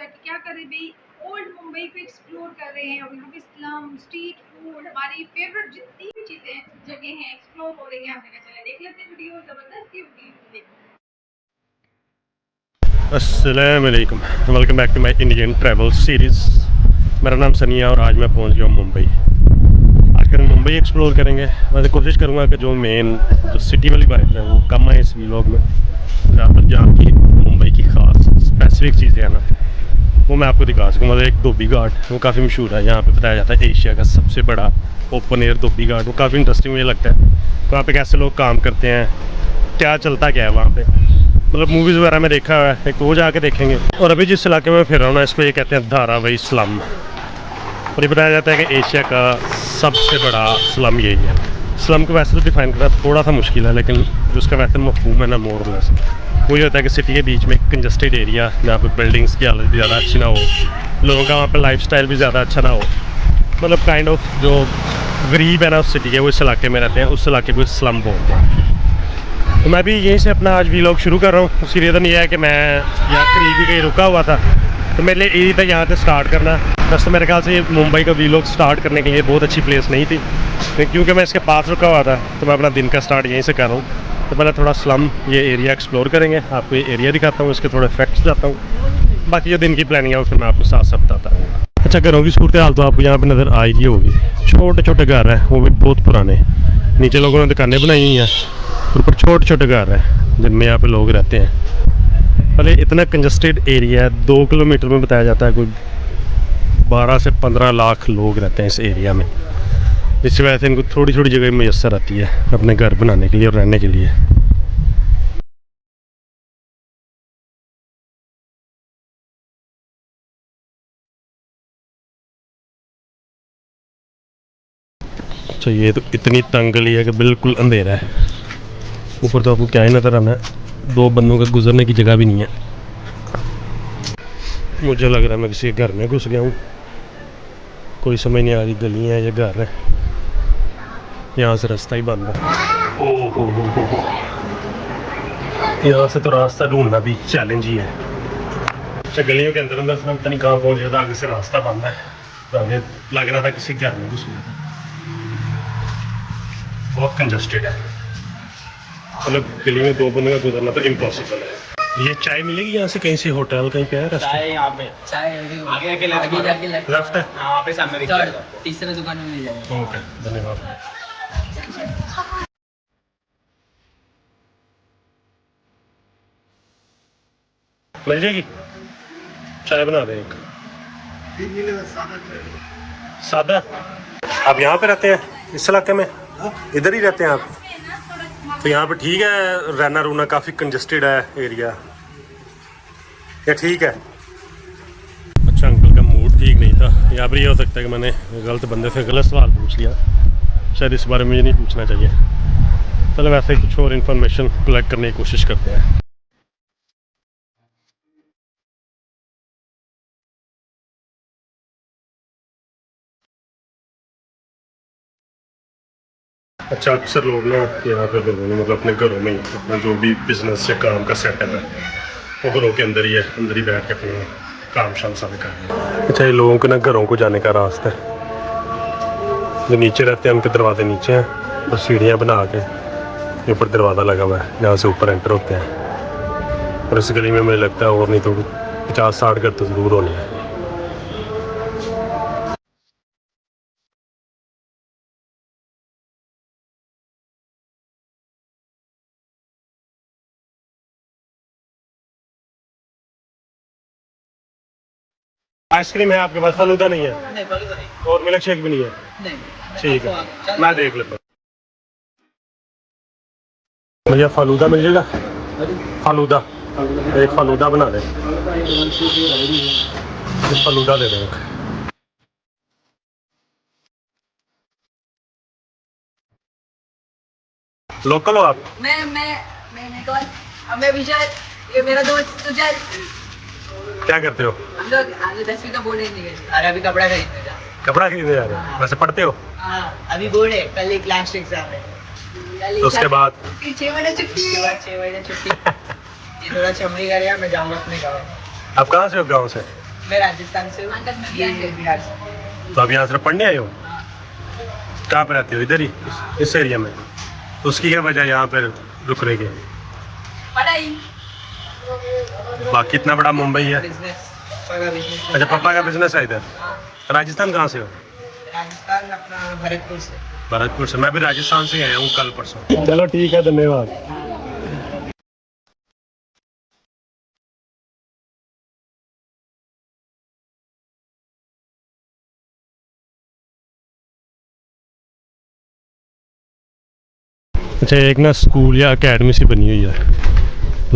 जाके क्या कर रहे भाई, ओल्ड मुंबई को एक्सप्लोर कर रहे हैं और यहाँ पे स्लम, स्ट्रीट फूड, हमारी फेवरेट जितनी भी चीजें जगह हैं एक्सप्लोर हो रही हैं। आप चले देख लेते हैं वीडियो, जबरदस्त की होगी। अस्सलाम वालेकुम, welcome back to my Indian travel series. मेरा नाम सनी है और आज मैं पहुंच गया हूँ मुंबई। आजकल मुंबई एक्सप्लोर करेंगे। मैं कोशिश करूँगा कि जो मेन जो सिटी वाली बाइक है वो कम है इस व्लॉग में। जहाँ पर जहाँ की मुंबई की ख़ास स्पेसिफिक चीज़ें हैं ना, वो मैं आपको दिखा सकूँ। मतलब एक धोबी घाट, वो काफ़ी मशहूर है। यहाँ पे बताया जाता है एशिया का सबसे बड़ा ओपन एयर धोबी घाट। वो काफ़ी इंटरेस्टिंग मुझे लगता है। वहाँ पे कैसे लोग काम करते हैं, क्या चलता क्या है वहाँ पे, मतलब मूवीज़ वगैरह में देखा हुआ है। एक तो वो जाके देखेंगे। और अभी जिस इलाके में फिर रहा हूँ ना, इसको ये कहते हैं धारावी स्लम। और ये बताया जाता है कि एशिया का सबसे बड़ा स्लम यही है। स्लम को वैसे तो डिफ़ाइन करना थोड़ा सा मुश्किल है, लेकिन जो उसका वैसे मफहूम है ना, मोर लेस वो ये होता है कि सिटी के बीच में एक कंजस्टेड एरिया जहाँ पर बिल्डिंग्स की हालत भी ज़्यादा अच्छी ना हो, लोगों का वहाँ पर लाइफस्टाइल भी ज़्यादा अच्छा ना हो। मतलब काइंड ऑफ जो गरीब है ना उस सिटी के, वो इस इलाके में रहते हैं, उस इलाके को स्लम बोलते हैं। तो मैं भी यहीं से अपना आज व्लॉग शुरू कर रहा हूँ। उसकी रीज़न ये है कि मैं यहाँ करीब ही कहीं रुका हुआ था, तो मेरे लिए ईज़ी था यहाँ से स्टार्ट करना। बस तो मेरे ख्याल से ये मुंबई का व्लॉग स्टार्ट करने के लिए बहुत अच्छी प्लेस नहीं थी, क्योंकि मैं इसके पास रुका हुआ था, तो मैं अपना दिन का स्टार्ट यहीं से कर रहा हूँ। तो पहले थोड़ा स्लम ये एरिया एक्सप्लोर करेंगे, आपको ये एरिया दिखाता हूँ, इसके थोड़े फैक्ट्स जाता हूँ। बाकी जो दिन की प्लानिंग है वो फिर मैं आपको साथ साथ बताता हूँ। अच्छा, घरों की सूरत हाल तो आपको यहाँ पर नज़र आ ही होगी। छोटे छोटे घर हैं, वो भी बहुत पुराने। नीचे लोगों ने दुकानें बनाई हुई हैं, ऊपर छोटे छोटे घर हैं जिनमें यहाँ पे लोग रहते हैं। अरे इतना कंजस्टेड एरिया है, 2 किलोमीटर में बताया जाता है कोई 12 से 15 लाख लोग रहते हैं इस एरिया में। इस वजह से इनको थोड़ी थोड़ी जगह मैसर आती है अपने घर बनाने के लिए और रहने के लिए। अच्छा, ये तो इतनी तंग गली है कि बिल्कुल अंधेरा है। ऊपर तो आपको क्या ही नज़र आना है, 2 बंदों के गुजरने की जगह भी नहीं है। मुझे लग रहा है मैं किसी घर में घुस गया हूँ। कोई समझ नहीं आ रही गली है या घर है। यहाँ से रास्ता ही बंद है। ओहो, यहाँ से तो रास्ता ढूंढना भी चैलेंज ही है। अच्छा, गलियों के अंदर अंदर से पता नहीं कहाँ पहुँच गया था, आगे से रास्ता बंद है। तो आगे लग रहा था किसी घर में घुस गया था। बहुत कंजस्टेड है, मतलब गली में 2 बंदों का गुजरना तो इम्पॉसिबल है। ये चाय मिलेगी यहाँ से कहीं से, होटल कहीं पे है? चाय यहाँ पे, चाय आगे के लेफ्ट है, यहाँ पे सामने दिख जाएगा। तीसरे दुकान में मिल जाएगा। ओके, धन्यवाद। मिल जाएगी, चाय बना दें एक सादा। आप यहाँ पे रहते हैं इस इलाके में? इधर ही रहते हैं आप? तो यहाँ पे ठीक है रहना रूना? काफ़ी कंजस्टेड है एरिया या ठीक है? अच्छा, अंकल का मूड ठीक नहीं था। यहाँ पर ये हो सकता है कि मैंने गलत बंदे से गलत सवाल पूछ लिया, शायद इस बारे में मुझे नहीं पूछना चाहिए। चलो वैसे कुछ और इन्फॉर्मेशन कलेक्ट करने की कोशिश करते हैं। अच्छा, अक्सर लोग ना यहाँ पे लोगों ने मतलब अपने घरों में ही अपना जो भी बिजनेस या काम का सेटअप है वो घरों के अंदर ही है, अंदर ही बैठ के अपने काम शाम सारे कर रहे हैं। अच्छा, ये लोगों के ना घरों को जाने का रास्ता है। जो नीचे रहते हैं उनके दरवाजे नीचे हैं, बस सीढ़ियाँ बना के ऊपर दरवाज़ा लगा हुआ है जहाँ से ऊपर एंटर होते हैं। और इस गली में मुझे लगता है और नहीं तो 50-60 घर तो ज़रूर होने हैं। आइसक्रीम है आपके पास? फालूदा नहीं है? नहीं, फालूदा नहीं। और मिल्क शेक भी नहीं है? नहीं। ठीक है, मैं देख लेता हूँ। भैया फालूदा मिल जाएगा? फालूदा, एक फालूदा बना दे। फालूदा दे दो। लोकल हो आप? मैं कौन? मैं विशाल, ये मेरा दोस्त तुषार। क्या करते हो? हम लोग आगे 10वीं का बोर्ड है निकल। अरे अभी कपड़ा खरीदने जा। कपड़ा खरीदने जा रहे हो? वैसे पढ़ते हो? हाँ, अभी बोर्ड है, कल एक लास्ट एग्जाम है। तो उसके बाद 6 महीने छुट्टी। 6 महीने छुट्टी। ये थोड़ा चमड़ी कर, मैं जाऊंगा अपने गाँव। आप कहाँ से हो? गाँव से? मैं राजस्थान से हूँ, ये बिहार से। तो आप यहाँ से पढ़ने आए हो? कहाँ पर रहते हो? इधर ही इस एरिया में? तो उसकी क्या वजह यहाँ पर रुक रहे गए? पढ़ाई। बाकी इतना बड़ा मुंबई है। बिजनेस, पापा का बिजनेस। अच्छा, पापा का बिजनेस है इधर। राजस्थान कहाँ से हो? राजस्थान अपना भरतपुर से। भरतपुर से। मैं भी राजस्थान से आया हूँ कल परसों। चलो ठीक है, धन्यवाद। अच्छा, एक ना स्कूल या एकेडमी सी बनी हुई है।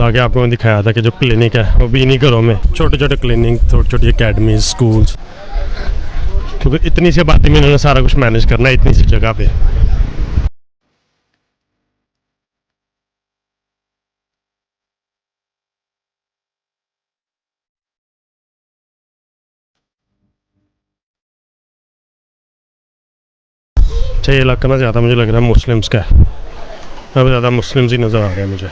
आगे आपको मैंने दिखाया था कि जो क्लिनिक है वो भी इन्हीं घरों में, छोटे छोटे क्लिनिक, छोटी छोटी एकेडमीज, स्कूल्स, क्योंकि इतनी सी आबादी में इन्होंने सारा कुछ मैनेज करना है इतनी सी जगह पे। अच्छा, ये इलाका ना ज़्यादा मुझे लग रहा है मुस्लिम्स का है। अब ज़्यादा मुस्लिम्स ही नज़र आ रहे हैं मुझे।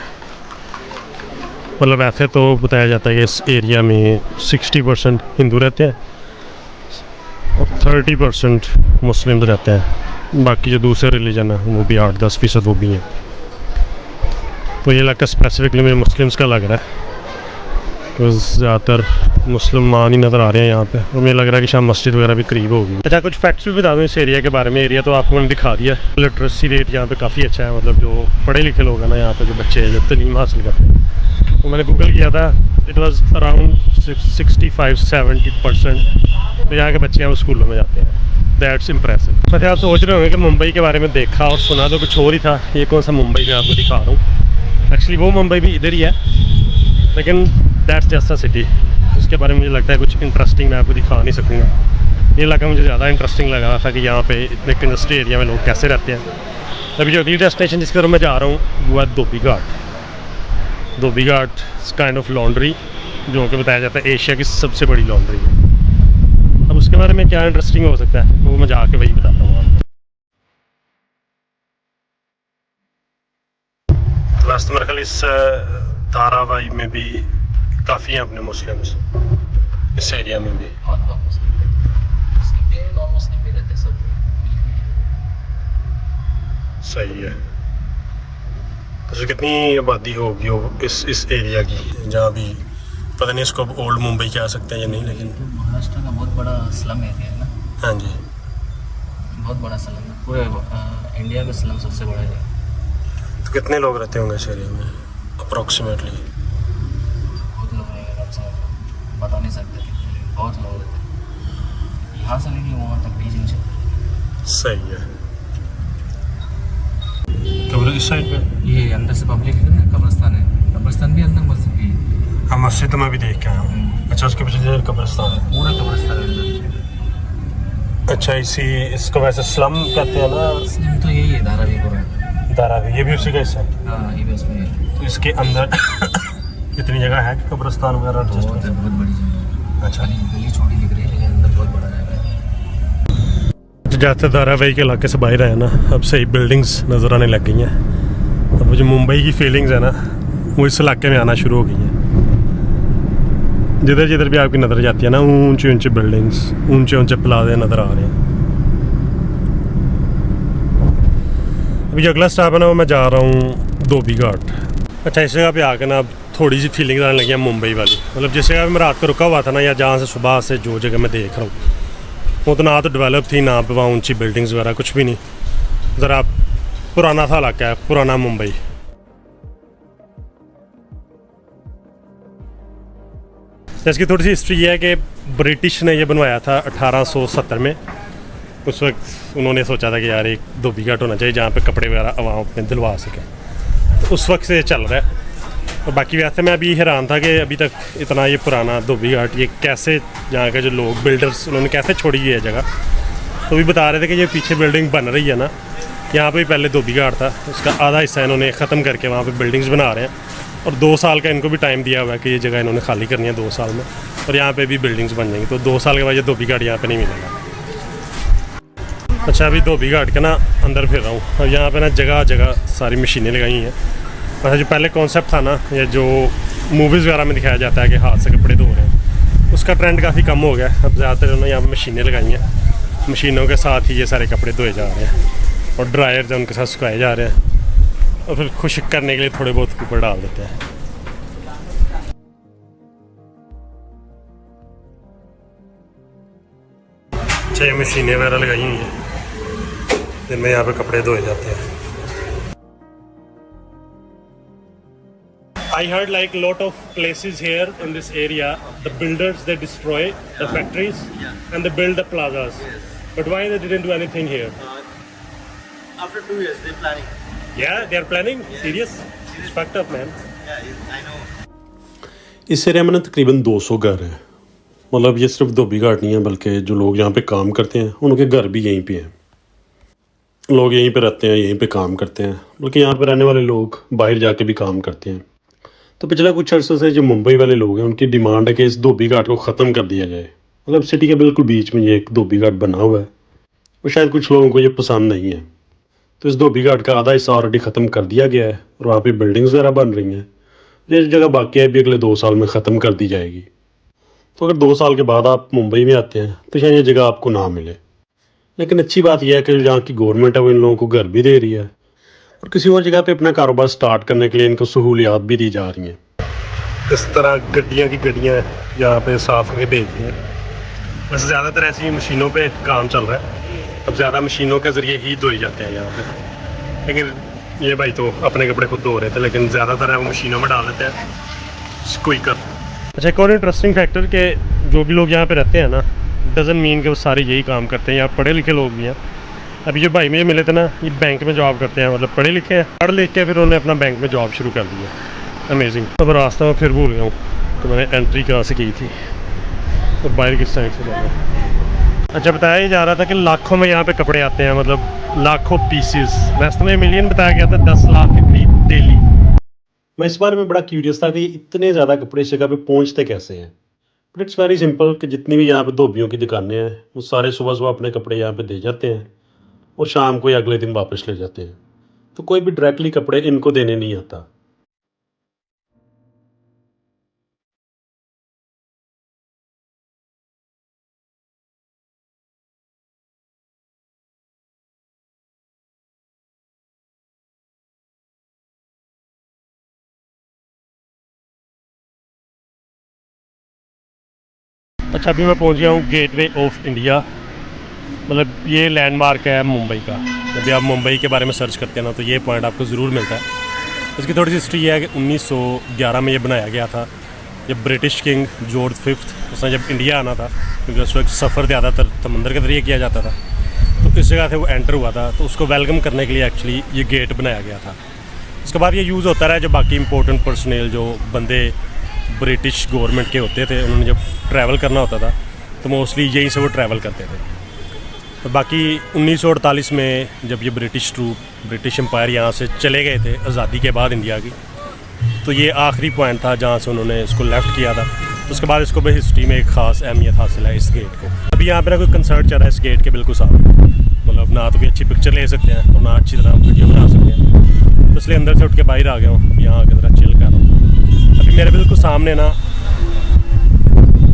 मतलब ऐसे तो बताया जाता है कि इस एरिया में 60% हिंदू रहते हैं और 30% मुस्लिम रहते हैं। बाकी जो दूसरे रिलीजन है वो भी 8-10% वो भी हैं। तो ये इलाका स्पेसिफिकली मेरे मुस्लिम्स का लग रहा है, तो ज़्यादातर मुसलमान ही नज़र आ रहे हैं यहाँ पे। और मुझे लग रहा है कि शायद मस्जिद वगैरह भी करीब होगी। अच्छा, कुछ फैक्ट्स भी बता दूँ इस एरिया के बारे में। एरिया तो आपको मैंने दिखा दिया। लिटरेसी रेट यहाँ पे काफ़ी अच्छा है। मतलब जो पढ़े लिखे लोग हैं ना यहाँ पे, जो बच्चे जो तलीम हासिल करते हैं, वो मैंने गूगल किया था, इट वाज अराउंड 65-70% तो यहाँ के बच्चे हैं वो स्कूलों में जाते हैं। That's impressive. वैसे आप सोच रहे होंगे कि मुंबई के बारे में देखा और सुना तो कुछ और ही था। ये कौन सा मुंबई मैं आपको दिखा रहा हूँ। एक्चुअली वो मुंबई भी इधर ही है, लेकिन दैट्स जस्ट अ सिटी। उसके बारे में मुझे लगता है कुछ इंटरेस्टिंग मैं आपको दिखा नहीं सकूँगा। ये इलाका मुझे ज़्यादा इंटरेस्टिंग लगा था कि यहाँ पे इतने इंडस्ट्री एरिया में लोग कैसे रहते हैं। अभी जो अगली डेस्टिनेशन जिसकी तरफ मैं जा रहा हूँ वो है धोबी घाट। धोबी घाट काइंड ऑफ लॉन्ड्री, जो कि बताया जाता है एशिया की सबसे बड़ी लॉन्ड्री है। अब उसके बारे में क्या इंटरेस्टिंग हो सकता है वो मैं जाके वही बताता हूँ आपको। लास्ट मेरे ख्याल इस धारावाई में भी काफ़ी हैं अपने मुस्लिम्स, इस एरिया में भी। सही है। तो कितनी आबादी होगी हो इस एरिया की, जहाँ भी पता नहीं इसको अब ओल्ड मुंबई कह सकते हैं या नहीं, लेकिन तो महाराष्ट्र का बहुत बड़ा स्लम एरिया है ना। हाँ जी, बहुत बड़ा स्लम है, पूरे इंडिया में स्लम सबसे बड़ा है। तो कितने लोग रहते होंगे इस एरिया में अप्रॉक्सीमेटली? बहुत लोग रहेंगे, आप समझ बता नहीं सकते कितने, बहुत लोग रहते हैं। यहाँ से लेके वहाँ तक रीजन चलता सही है। तो इस साइड पे ये अंदर से पब्लिक है ना, कब्रिस्तान है, कब्रिस्तान भी अंदर, मस्जिद भी है। हाँ, मस्जिद तो मैं भी देख के आया हूँ। अच्छा, उसके पीछे जो कब्रिस्तान है, पूरा कब्रिस्तान है अंदर। अच्छा, इसको वैसे स्लम कहते हैं ना? स्लम तो यही है, धारावी पूरा। धारावी ये भी उसी का हिस्सा है? हाँ, ये भी उसमें है। तो इसके अंदर कितनी जगह है कि कब्रिस्तान वगैरह? बहुत बड़ी जगह है। अच्छा, गली छोटी दिख रही है लेकिन अंदर बहुत बड़ा जगह है। जैसे धारावाही के इलाके से बाहर आए ना, अब सही बिल्डिंग्स नज़र आने लग गई हैं। अब वो जो मुंबई की फीलिंग्स है ना, वो इस इलाके में आना शुरू हो गई हैं। जिधर जिधर भी आपकी नज़र जाती है ना, ऊंची ऊंची बिल्डिंग्स, ऊंचे ऊंचे प्लाजे नज़र आ रहे हैं। अभी जो अगला स्टॉप है ना, वो मैं जा रहा हूँ धोबी घाट। अच्छा, इस जगह पे आकर ना अब थोड़ी सी फीलिंग्स आने लगी हैं मुंबई वाली। मतलब जिस जगह मैं रात को रुका हुआ था ना, या जहाँ से सुबह से जो जगह मैं देख रहा हूँ, वो तो ना तो डेवलप थी, ना पे वहाँ ऊंची बिल्डिंग्स वगैरह कुछ भी नहीं। ज़रा पुराना सा इलाका है, पुराना मुंबई। इसकी थोड़ी सी हिस्ट्री ये है कि ब्रिटिश ने ये बनवाया था 1870 में। उस वक्त उन्होंने सोचा था कि यार एक धोबी घाट होना चाहिए जहाँ पे कपड़े वगैरह आवाम अपने दिलवा सकें। तो उस वक्त से ये चल रहा है। और बाकी वैसे मैं अभी हैरान था कि अभी तक इतना ये पुराना धोबी घाट ये कैसे, यहाँ के जो लोग बिल्डर्स उन्होंने कैसे छोड़ी है जगह। तो भी बता रहे थे कि ये पीछे बिल्डिंग बन रही है ना, यहाँ पे पहले धोबी घाट था, उसका आधा हिस्सा इन्होंने ख़त्म करके वहाँ पे बिल्डिंग्स बना रहे हैं। और 2 साल का इनको भी टाइम दिया हुआ है कि ये जगह इन्होंने खाली करनी है 2 साल में, और यहाँ पे भी बिल्डिंग्स बन जाएंगी। तो 2 साल के बाद ये धोबी घाट यहाँ पे नहीं मिलेगा। अच्छा, अभी धोबी घाट के ना अंदर फिर रहा हूँ, और यहाँ पे ना जगह जगह सारी मशीनें लगाई हैं। अच्छा, जो पहले कॉन्सेप्ट था ना, ये जो मूवीज़ वगैरह में दिखाया जाता है कि हाथ से कपड़े धो रहे हैं, उसका ट्रेंड काफ़ी कम हो गया। अब ज़्यादातर उन्होंने यहाँ पर मशीनें लगाई हैं, मशीनों के साथ ही ये सारे कपड़े धोए जा रहे हैं और ड्रायर जो उनके साथ सुखाए जा रहे हैं और फिर खुश्क करने के लिए थोड़े बहुत ऊपर डाल देते हैं। अच्छा, ये मशीनें वगैरह लगाई हुई हैं जिनमें यहाँ पे कपड़े धोए जाते हैं। I heard like lot of places here in this area, the builders they destroy the factories and they build the plazas. But why they didn't do anything here? After 2 years, they're planning. Yeah, they are planning. Serious? It's fucked up, man. Yeah, I know. इस area में ना तकरीबन 200 घर हैं। मतलब ये सिर्फ धोबी घाट नहीं है, बल्कि जो लोग यहाँ पे काम करते हैं उनके घर भी यहीं पे हैं। लोग यहीं पे रहते हैं, यहीं पे काम करते हैं, बल्कि यहाँ पे रहने वाले लोग बाहर जाके भी काम करते हैं। तो पिछले कुछ अर्सों से जो मुंबई वाले लोग हैं उनकी डिमांड है कि इस धोबी घाट को ख़त्म कर दिया जाए। मतलब सिटी के बिल्कुल बीच में ये एक धोबी घाट बना हुआ है और शायद कुछ लोगों को ये पसंद नहीं है। तो इस धोबी घाट का आधा हिस्सा ऑलरेडी ख़त्म कर दिया गया है और वहाँ पे बिल्डिंग्स वगैरह बन रही हैं। ये जगह बाकी है, भी अगले 2 साल में ख़त्म कर दी जाएगी। तो अगर 2 साल के बाद आप मुंबई में आते हैं तो शायद ये जगह आपको ना मिले। लेकिन अच्छी बात यह है कि यहाँ की गवर्नमेंट है वो इन लोगों को घर भी दे रही है और किसी और जगह पे अपना कारोबार स्टार्ट करने के लिए इनको सहूलियात भी दी जा रही हैं। इस तरह गड्डियाँ की गड्डियाँ यहाँ पे साफ करके भेज दी हैं। वैसे ज़्यादातर ऐसी मशीनों पे काम चल रहा है, अब ज़्यादा मशीनों के ज़रिए ही धोए जाते हैं यहाँ पे। लेकिन ये भाई तो अपने कपड़े खुद धो रहे थे, लेकिन ज़्यादातर है वो मशीनों में डाल देते हैं स्क्वीकर। अच्छा, एक और इंटरेस्टिंग फैक्टर कि जो भी लोग यहाँ पे रहते हैं ना, डजन मीन के वो सारे यही काम करते हैं। यहाँ पढ़े लिखे लोग भी हैं। अभी जो भाई मुझे मिले थे ना, ये बैंक में जॉब करते हैं, मतलब पढ़े लिखे हैं, पढ़ लिख के फिर उन्होंने अपना बैंक में जॉब शुरू कर दिया। अमेजिंग। अब रास्ता में फिर भूल गया हूँ तो मैंने एंट्री कहाँ से की थी और बाहर किस साइड से जाना। अच्छा, बताया ही जा रहा था कि लाखों में यहाँ पे कपड़े आते हैं, मतलब लाखों पीसेस। वैसे में मिलियन बताया गया था, 10 लाख के करीब डेली। मैं इस बारे में बड़ा क्यूरियस था कि इतने ज़्यादा कपड़े इस जगह पे पहुँचते कैसे हैं। बट इट्स वेरी सिंपल कि जितनी भी यहाँ पे धोबियों की दुकानें हैं वो सारे सुबह सुबह अपने कपड़े यहाँ पे दे जाते हैं और शाम को या अगले दिन वापस ले जाते हैं। तो कोई भी डायरेक्टली कपड़े इनको देने नहीं आता। अच्छा, अभी मैं पहुंच गया हूँ गेटवे ऑफ इंडिया। मतलब ये लैंडमार्क है मुंबई का। जब भी आप मुंबई के बारे में सर्च करते हैं ना तो ये पॉइंट आपको ज़रूर मिलता है। इसकी थोड़ी सी हिस्ट्री है कि 1911 में ये बनाया गया था। जब ब्रिटिश किंग जॉर्ज V उसने जब इंडिया आना था, क्योंकि उस वक्त सफ़र ज़्यादातर समंदर के ज़रिए किया जाता था, तो इस जगह से वो एंटर हुआ था। तो उसको वेलकम करने के लिए एक्चुअली ये गेट बनाया गया था। उसके बाद ये यूज़ होता रहा। जो बाकी इंपॉर्टेंट पर्सनल जो बंदे ब्रिटिश गवर्नमेंट के होते थे, उन्होंने जब ट्रैवल करना होता था तो मोस्टली यहीं से वो ट्रैवल करते थे। और बाकी 1948 में जब ये ब्रिटिश एम्पायर यहाँ से चले गए थे आज़ादी के बाद इंडिया की, तो ये आखिरी पॉइंट था जहाँ से उन्होंने इसको लेफ़्ट किया था। तो उसके बाद इसको भी हिस्ट्री में एक ख़ास अहमियत हासिल है इस गेट को। अभी यहाँ पे ना कोई कंसर्ट चल रहा है इस गेट के बिल्कुल सामने। मतलब ना तो कोई अच्छी पिक्चर ले सकते हैं और ना अच्छी तरह वीडियो बना सकते हैं, तो इसलिए अंदर से उठ के बाहर आ गया हूँ, यहाँ आकर ज़रा चिल कर रहा हूँ। अभी मेरे बिल्कुल सामने ना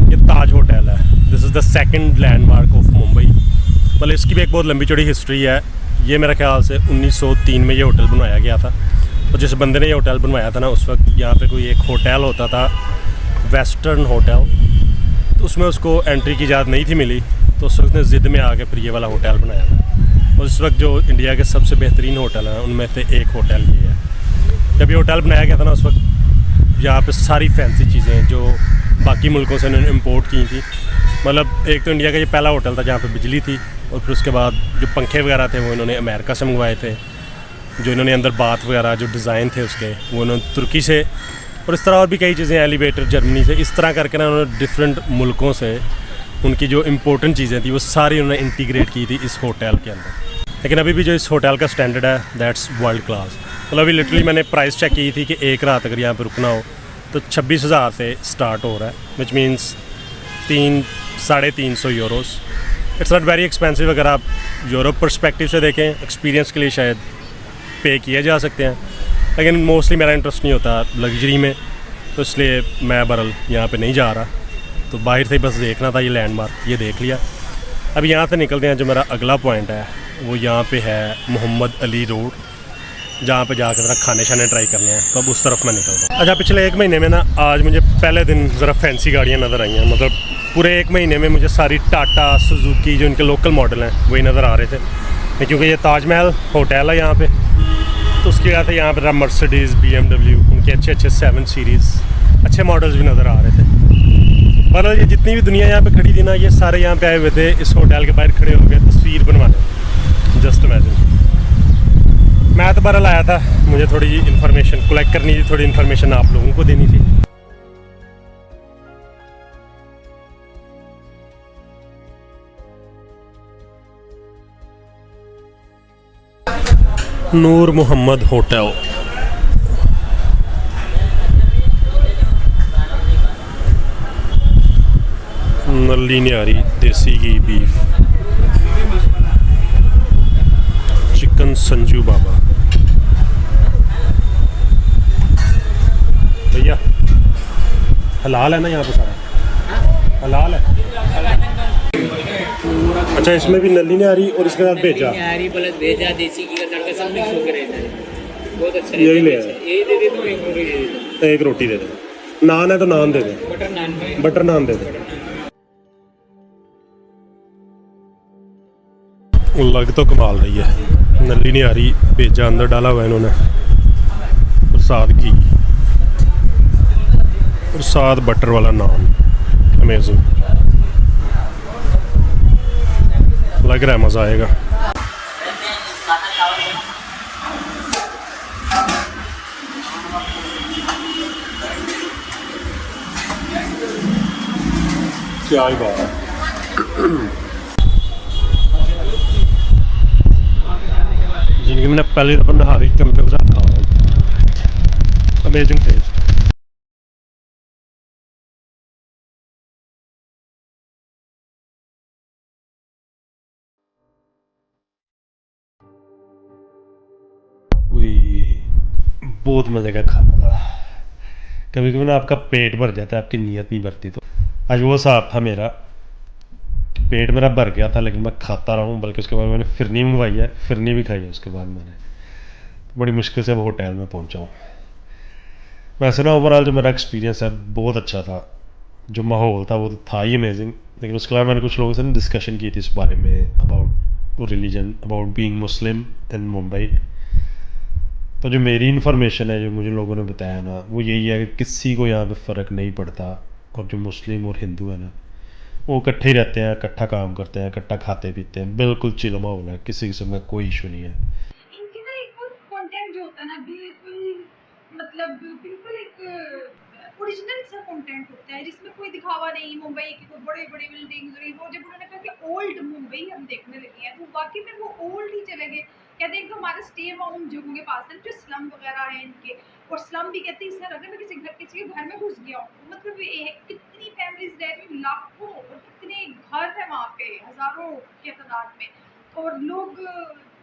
ये ताज होटल है। This is the second landmark of Mumbai. मतलब इसकी भी एक बहुत लंबी चौड़ी हिस्ट्री है। ये मेरा ख्याल से 1903 में ये होटल बनवाया गया था। तो जिस बंदे ने ये होटल बनवाया था ना, उस वक्त यहाँ पे कोई एक होटल होता था वेस्टर्न होटल, तो उसमें उसको एंट्री की इजाज़त नहीं थी मिली, तो उस वक्त ने ज़िद में आके फिर ये वाला होटल बनाया था। और इस वक्त जो इंडिया के सबसे बेहतरीन होटल हैं उनमें से एक होटल ये है। जब ये होटल बनाया गया था ना, उस वक्त यहाँ पे सारी फैंसी चीज़ें जो बाकी मुल्कों से इन्होंने इम्पोर्ट की थी, मतलब एक तो इंडिया का ये पहला होटल था जहाँ पे बिजली थी, और फिर उसके बाद जो पंखे वगैरह थे वो इन्होंने अमेरिका से मंगवाए थे। जो इन्होंने अंदर बाथ वगैरह जो डिज़ाइन थे उसके वो इन्होंने तुर्की से, और इस तरह और भी कई चीज़ें, एलिवेटर जर्मनी से, इस तरह करके ना उन्होंने डिफरेंट मुल्कों से उनकी जो इम्पोर्टेंट चीज़ें थी वो सारी उन्होंने इंटीग्रेट की थी इस होटल के अंदर। लेकिन अभी भी जो इस होटल का स्टैंडर्ड है दैट्स वर्ल्ड क्लास। मतलब अभी लिटरली मैंने प्राइस चेक की थी कि एक रात अगर यहाँ पर रुकना हो तो 26,000 से स्टार्ट हो रहा है, which means 300-350 euros. It's not very expensive. अगर आप यूरोप पर्सपेक्टिव से देखें, एक्सपीरियंस के लिए शायद पे किए जा सकते हैं, लेकिन मोस्टली मेरा इंटरेस्ट नहीं होता लग्जरी में, तो इसलिए मैं बहरहाल यहाँ पे नहीं जा रहा। तो बाहर से ही बस देखना था ये लैंडमार्क, ये देख लिया। अब यहाँ से निकलते हैं। जो मेरा अगला पॉइंट है वो यहाँ पे है मोहम्मद अली रोड, जहाँ पे जाकर ज़रा खाने शाने ट्राई करने हैं, तो अब उस तरफ मैं निकल रहा हूँ। अच्छा, पिछले 1 महीने में ना आज मुझे पहले दिन ज़रा फैंसी गाड़ियाँ नज़र आई हैं। मतलब पूरे 1 महीने में मुझे सारी टाटा सुजुकी जो इनके लोकल मॉडल हैं वही नज़र आ रहे थे, क्योंकि ये ताजमहल होटल है यहाँ पे, तो उसकी वजह से यहाँ पर मर्सिडीज़, BMW, उनके अच्छे अच्छे 7 सीरीज़ अच्छे मॉडल्स भी नज़र आ रहे थे। पर ये जितनी भी दुनिया यहाँ पे खड़ी थी ना, ये सारे यहाँ पे आए हुए थे इस होटल के बाहर खड़े हो गए तस्वीर बनवाने। Just imagine. मैं तो बहरहाल आया था, मुझे थोड़ी इन्फॉर्मेशन कलेक्ट करनी थी, थोड़ी इन्फॉर्मेशन आप लोगों को देनी थी। नूर मोहम्मद होटल, नल्ली न्यारी देसी घी बीफ, चिकन संजू बाबा। भैया हलाल है ना यहाँ पे सारा? हलाल है। अच्छा, इसमें भी नल्ली न्यारी और इसके साथ भेजा, न्यारी प्लस भेजा, देसी घी का तड़का सब मिक्स होकर रहता है, बहुत अच्छा। यही ले आया। यही दे दे, तो एक रोटी दे दे। एक रोटी दे दे, नान है तो नान दे दे, बटर नान में बटर नान दे दे। लग तो कमाल रही है। नल्ली न्यारी भेजा अंदर डाला हुआ है इन्होंने, और साथ घी और साथ बटर वाला नान। अमेजिंग, लग रहा है मज़ा आएगा। क्या ही बात है। जिनकी मैंने पहले दफ़ा नहारी चमचे के साथ खाया, अमेजिंग टेस्ट। बहुत मज़े का खाना था। कभी कभी ना आपका पेट भर जाता है, आपकी नीयत नहीं भरती। तो आज वो साहब था मेरा, पेट मेरा भर गया था, लेकिन मैं खाता रहा हूँ। बल्कि उसके बाद मैंने फिरनी मंगवाई है, फिरनी भी खाई है उसके बाद मैंने। बड़ी मुश्किल से वो होटल में पहुँचा हूँ। वैसे ना ओवरऑल जो मेरा एक्सपीरियंस है बहुत अच्छा था। जो माहौल था वो था ही अमेजिंग। लेकिन उसके बाद मैंने कुछ लोगों से डिस्कशन की थी इस बारे में, अबाउट रिलीजन, अबाउट बीइंग मुस्लिम इन मुंबई। तो जो मेरी इन्फॉर्मेशन है, जो मुझे लोगों ने बताया ना, वो यही है कि किसी को यहाँ पे फ़र्क नहीं पड़ता। और जो मुस्लिम और हिंदू है ना, वो इकट्ठे ही रहते हैं, इकट्ठा काम करते हैं, इकट्ठा खाते पीते हैं। बिल्कुल चिल माहौल है, किसी किस्म का कोई इशू नहीं है। इनके ना एक कंटेंट जो होता है ना, बिल्कुल मतलब बिल्कुल एक ओरिजिनल सा कंटेंट होता है, जिसमें कोई दिखावा नहीं। मुंबई की कोई बड़े बड़े बिल्डिंग्स, और वो जब उन्होंने कहा कि ओल्ड मुंबई हम देखने लगे हैं, तो वाकई में वो ओल्ड ही चले गए। कहते हैं कि हमारा स्टे वहाँ उन जगहों के पास है जो स्लम वगैरह है इनके, और स्लम भी कहते हैं इस तरह अगर मैं किसी के घर में घुस गया हूँ। मतलब ये कितनी फैमिलीज रह रही, लाखों, और कितने घर है वहाँ पे, हज़ारों के तादाद में। और लोग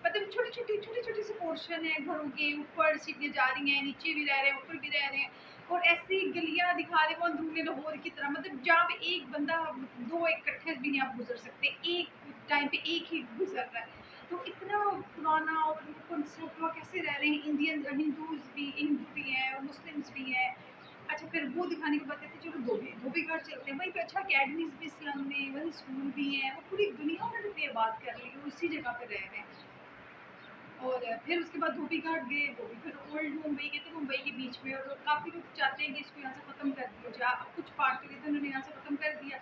मतलब छोटे छोटे से पोर्शन है घरों के, ऊपर सीढ़ियाँ जा रही हैं, नीचे भी रह रहे हैं, ऊपर भी रह रहे हैं, और ऐसी गलियाँ दिखा रहे हैं वो अंदरूनी लाहौर की तरह। मतलब जहाँ पे एक बंदा, दो इकट्ठे भी नहीं आप गुजर सकते, एक टाइम पे एक ही गुजर रहा है। तो इतना पुराना और कॉन्सेप्ट वो कैसे रह रहे हैं। इंडियन हिंदू भी हैं और मुस्लिम्स भी हैं। अच्छा, फिर वो दिखाने के बाद कहते हैं चलो धोबी घाट चलते हैं। वहीं पे अच्छा अकेडमीज भी इस्लाम में, वहीं स्कूल भी हैं, वो पूरी दुनिया में भी बात कर रही है, उसी जगह पे रह रहे हैं। और फिर उसके बाद धोबी घाट गए, वो भी फिर ओल्ड मुंबई गए थे, मुंबई के बीच में। और काफ़ी लोग चाहते हैं कि इसको यहाँ से ख़त्म कर दिया जाए। अब कुछ पार्ट के लिए तो उन्होंने यहाँ से ख़त्म कर दिया,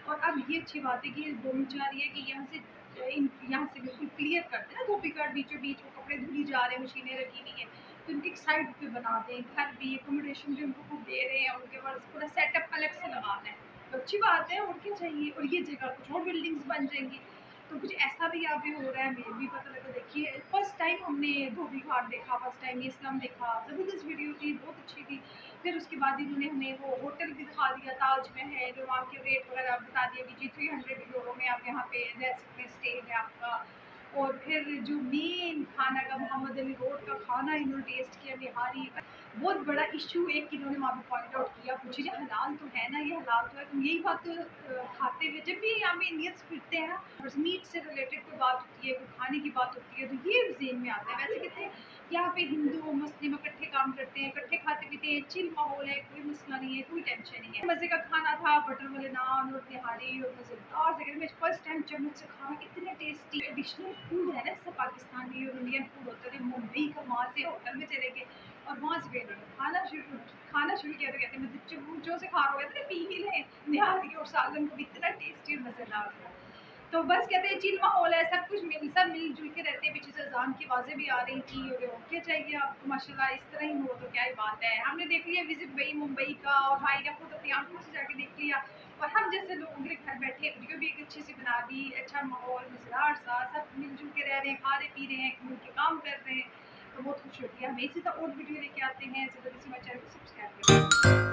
और अब ये अच्छी बात है कि ये बोलनी चाह रही है कि यहाँ से बिल्कुल क्लियर कर दें ना, धोबी घाट बीचों बीच वो कपड़े धुली जा रहे हैं, मशीनें रखी हुई हैं, तो उनकी एक साइड पे बना दें, घर भी, एकोमोडेशन भी उनको खुद दे रहे हैं, उनके पास पूरा सेटअप अलग से लगाना है। तो अच्छी बात है, और क्या चाहिए। और ये जगह कुछ और बिल्डिंग्स बन जाएंगी, तो कुछ ऐसा भी यहाँ पे हो रहा है, मुझे भी पता लगा। देखिए फर्स्ट टाइम हमने धोबी घाट देखा, फर्स्ट टाइम ये इस्लाम देखा, ज़बरदस्त वीडियो थी, बहुत अच्छी थी। फिर उसके बाद इन्होंने हमें वो होटल भी दिखा दिया, ताज महल, जो वहाँ के रेट वगैरह बता दिया कि जी 300 यूरो में आप यहाँ पे रह सकते हैं, स्टे है आपका। और फिर जो मेन खाना का, मोहम्मद अली रोड का खाना इन्होंने टेस्ट किया, बिहारी का। बहुत बड़ा इशू एक इन्होंने वहाँ पे पॉइंट आउट किया, पूछे हलाल तो है ना, ये हलाल तो है, तुम यही बात तो खाते हुए जब भी यहाँ पे इंडियंस फिरते हैं और मीट से रिलेटेड कोई बात होती है, कोई खाने की बात होती है, तो ये जेन में आता है। वैसे कहते हैं यहाँ पे हिंदू मुस्लिम इकट्ठे काम करते हैं, इकट्ठे खाते पीते हैं, चिल माहौल है, कोई मसला नहीं है, कोई टेंशन नहीं है। मज़े का खाना था, बटर वाले नान और तिहाड़ी और मज़ेदार जगह में फर्स्ट टाइम जब मुझसे खाना, इतने टेस्टी एडिशनल फूड है ना, सब पाकिस्तानी और इंडियन फूड होता है। मुंबई का वहाँ से होटल में चले गए और वहाँ से फिर खाना शुरू किया, तो कहते हैं मतलब चबूचों से खा रहे थे, पी ही लें निहारी और सालन को, इतना टेस्टी और मज़ेदार था। तो बस कहते हैं चिल माहौल है, सब कुछ सब मिलजुल के रहते हैं। पीछे से अजान की आवाज़ें भी आ रही थी और क्या चाहिए आपको, माशाल्लाह इस तरह ही हो तो क्या ही बात है। हमने देख लिया विजिट भाई मुंबई का, और भाई ने खुद अपनी आंखों से जाके देख लिया, और हम जैसे लोगों के घर बैठे वीडियो भी एक अच्छी सी बना दी, अच्छा माहौल मज़ेदार सा, सब मिलजुल के रह रहे हैं, खा रहे पी रहे हैं, मिल के काम कर रहे हैं, तो बहुत खुश होती है। हमें इसी तरह और वीडियो लेके आते हैं, जल्दी से हमारे चैनल को सब्सक्राइब करें।